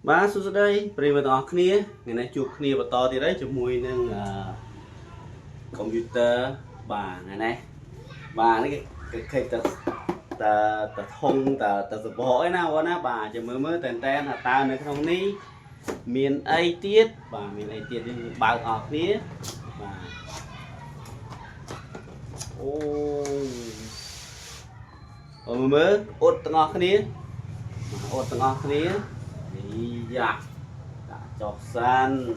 Ba số đây, bây giờ đó kia, ngày nay chụp kia và to thì đấy chụp mùi nâng computer bà ngày nay bà nó cái tờ thông tờ bộ ấy nào đó bà chỉ mới tên tên là ta nữa không ní miền ấy tiết bà miền ấy tiết bao ở phía bà ô mới ốt tầng ngọc kia ốt tầng ngọc kia đi dạ chọc san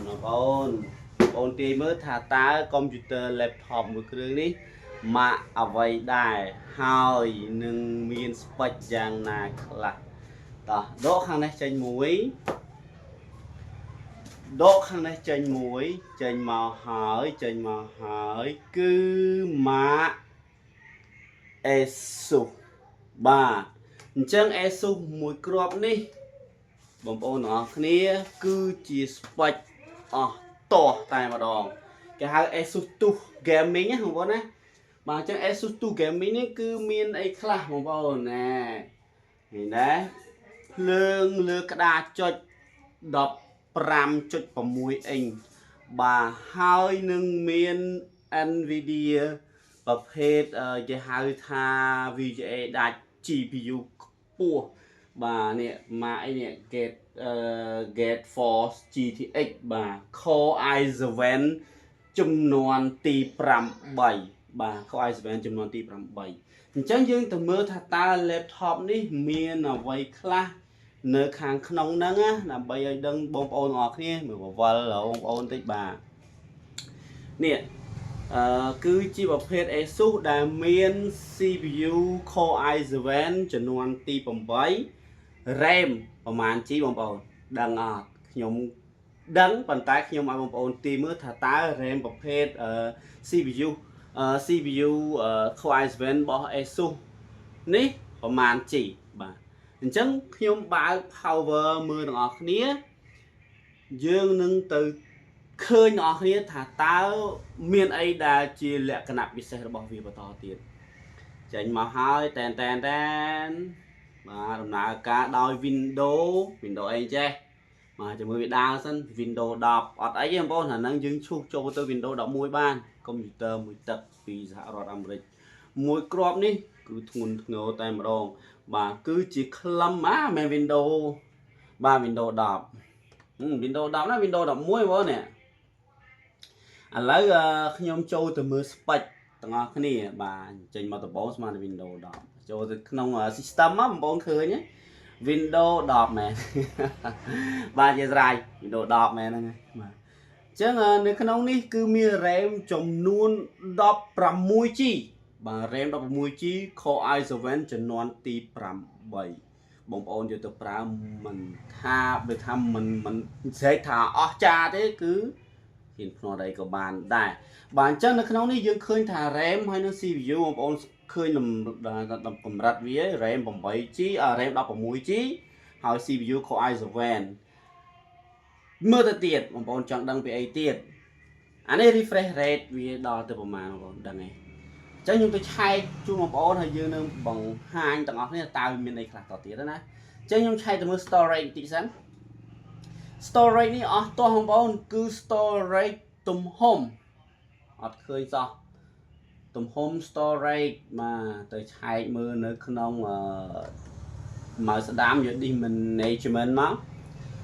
ôn tí mới thả tá computer laptop một cái ní mà ở vậy đài hỏi nâng miền spec giang nà là đó khang này chanh muối đó khang này chanh muối chanh màu hỏi cứ mà esu ba chân esu muối crop ní bông bông nó kia cứ chỉ spec to tay mà đòn cái hai Asus2 gaming á không có nè mà chắc Asus2 gaming ấy cứ miên ấy khá không có nè thì đấy lương cái đa cho đọc ram cho vào mũi anh bà hai nâng miên Nvidia và hết cái hai tha VGA đạt GPU của bà nè mà anh nè GeForce GTX បាទ Core i7 ចំនួនទី8បាទ Core i7 ចំនួនទី8អញ្ចឹងយើងទៅមើលថាតើ laptop នេះមានអ្វីខ្លះនៅខាងក្នុងហ្នឹងណាដើម្បីឲ្យដឹងបងប្អូនទាំងអស់គ្នាមើលបវលបងប្អូនតិចបាទនេះគឺជាប្រភេទ Asus ដែលមាន CPU Core i7 ចំនួនទី8 RAM ប្រហែល G បងប្អូនដឹងអត់ខ្ញុំដឹងប៉ុន្តែខ្ញុំឲ្យបងប្អូនទីមើលថាតើ RAM ប្រភេទ CPU Core i7 របស់ Asus នេះប្រហែល G បាទអញ្ចឹងខ្ញុំបើក power មើលទាំងអស់គ្នាយើងនឹងទៅឃើញទាំងអស់គ្នាថាតើមានអីដែលជាលក្ខណៈពិសេសរបស់វាបន្តទៀតចេញមកហើយតែនបាទដំណើរការដោយ Windows អីចេះមកជាមួយវាដើរសិន Windows 10អត់អីទេបងប្អូនអាហ្នឹងយើងឈូសចូលទៅ Windows 11បានកុំព្យូទ័រមួយទឹកពីសហរដ្ឋអាមេរិកមួយគ្រាប់នេះគឺធ្ងន់ធ្ងរតែម្ដងបាទគឺជាក្លឹមមែន Windows បាទ Windows 10 Windows 10ណា Windows 11បងនេះឥឡូវខ្ញុំចូលទៅមើល spec ទាំងអស់គ្នាបាទចេញមកដំបូងស្មើនឹង Windows 10ចូលទៅក្នុង system មកបងប្អូនឃើញ Windows 10មែនបាទជាស្រ័យ Windows 10មែនហ្នឹងបាទអញ្ចឹងនៅក្នុងនេះគឺមាន RAM ចំនួន 16GB បាទ RAM 16GB Core i7 ចំនួនទី8បងប្អូនយកទៅប្រើមិនថាបើថាមិនស្រេចថាអស់ចាទេគឺហ៊ានភ្នាល់អីក៏បានដែរបាទអញ្ចឹងនៅក្នុងនេះយើងឃើញថា RAM ហើយនឹង CPU បងប្អូនឃើញកម្រិតវា RAM 8GB RAM 16GB ហើយ CPU Core i7 មើលទៅទៀតបងប្អូនចង់ដឹងពីអីទៀតអានេះ refresh rate វាដល់ទៅប្រមាណបងប្អូនដឹងទេអញ្ចឹងខ្ញុំទៅឆែកជូនបងប្អូនហើយយើងនឹងបង្ហាញទាំងអស់គ្នាតើវាមានអីខ្លះតទៀតណាអញ្ចឹងខ្ញុំឆែកទៅមើល storage បន្តិចសិន storage នេះអស់តោះបងប្អូនគឺ storage ទំហំអត់ឃើញសោះទំហំ storage មកទៅឆែកមើលនៅក្នុងមកស្ដាមយក disk management មក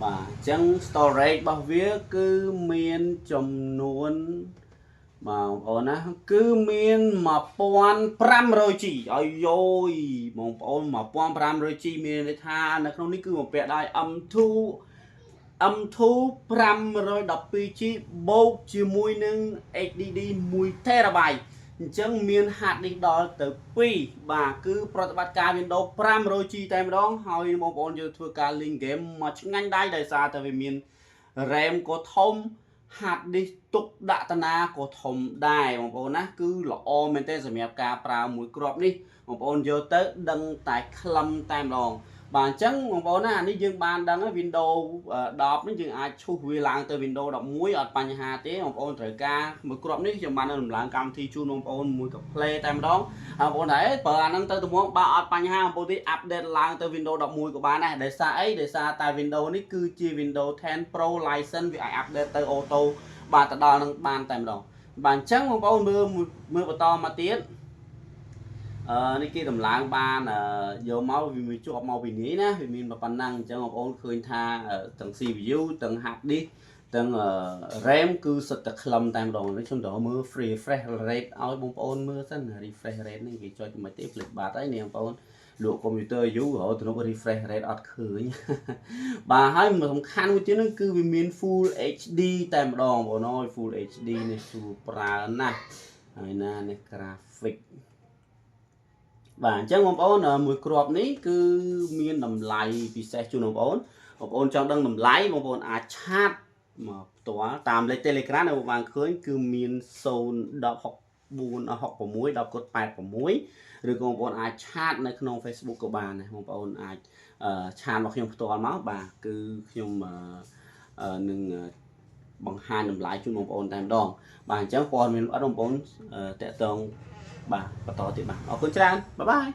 បាទអញ្ចឹង storage របស់វាគឺមានចំនួនបងប្អូនណាគឺមាន 1500G ឲ្យយយបងប្អូន 1500G មានន័យថានៅក្នុងនេះគឺបំពាក់ដោយ M2 512G បូកជាមួយនឹង HDD 1TB អញ្ចឹងមាន hard disk ដល់ទៅ2បាទគឺប្រតិបត្តិការ Windows 500G តែម្ដងហើយបងប្អូនយកធ្វើការលេង game មកឆ្ងាញ់ដែរដោយសារតែវាមាន RAM ក៏ធំ hard disk ទុកដាក់តាណាក៏ធំដែរបងប្អូនណាគឺល្អមែនទេសម្រាប់ការប្រើមួយគ្រាប់នេះបងប្អូនយកទៅដឹងតែខ្លឹមតែម្ដង បាទអញ្ចឹងបងប្អូនណាអានេះយើងបានដឹង Windows 10នេះយើងអាចឈូសវាឡើងទៅ Windows 11អត់បញ្ហាទេបងប្អូនត្រូវការមួយគ្រាប់នេះខ្ញុំបានដំឡើងកម្មវិធីជូនបងប្អូនមួយកា Play តែម្ដងបងប្អូនតែប្រើអាហ្នឹងទៅទំនងបើអត់បញ្ហាបងប្អូនទី update ឡើងទៅ Windows 11ក៏បានដែរដោយសារអីដោយសារតែ Windows នេះគឺជា Windows 10 Pro license វាអាច update ទៅ auto បាទទៅដល់នឹងបានតែម្ដងបាទអញ្ចឹងបងប្អូនមើលបន្តមកទៀតនេះគេតម្លើងបានយកមកវាមានជាប់មកពីនេះណាវាមានប៉ុណ្ណឹងអញ្ចឹងបងប្អូនឃើញថាទាំង CPU ទាំង hard disk ទាំង RAM គឺសុទ្ធតែខ្លឹមតែម្ដងនេះខ្ញុំត្រូវមើល refresh rate ឲ្យបងប្អូនមើលសិន refresh rate នេះគេចុចមិនទេភ្លេចបាត់ហើយនេះបងប្អូនលក់កុំព្យូទ័រយូររហូតទៅ refresh rate អត់ឃើញបាទហើយសំខាន់មួយទៀតហ្នឹងគឺវាមាន Full HD តែម្ដងបងប្អូនអើយ Full HD នេះស្រួលប្រើណាស់ហើយណានេះ graphic បាទអញ្ចឹងបងប្អូនមួយគ្រាប់នេះគឺមានតម្លៃពិសេសជូនបងប្អូនចង់ដឹងតម្លៃបងប្អូនអាចឆាតមកផ្ទាល់តាមលេខ Telegram នៅបានឃើញគឺមាន01064161086ឬក៏បងប្អូនអាចឆាតនៅក្នុង Facebook ក៏បានដែរបងប្អូនអាចឆាតមកខ្ញុំផ្ទាល់មកបាទគឺខ្ញុំនឹងបង្ហាញតម្លៃជូនបងប្អូនតែម្ដងបាទអញ្ចឹងព័ត៌មានអត់បងប្អូនតាក់ទងបាទបន្តទៀតបាទអរគុណច្រើនបាយបាយ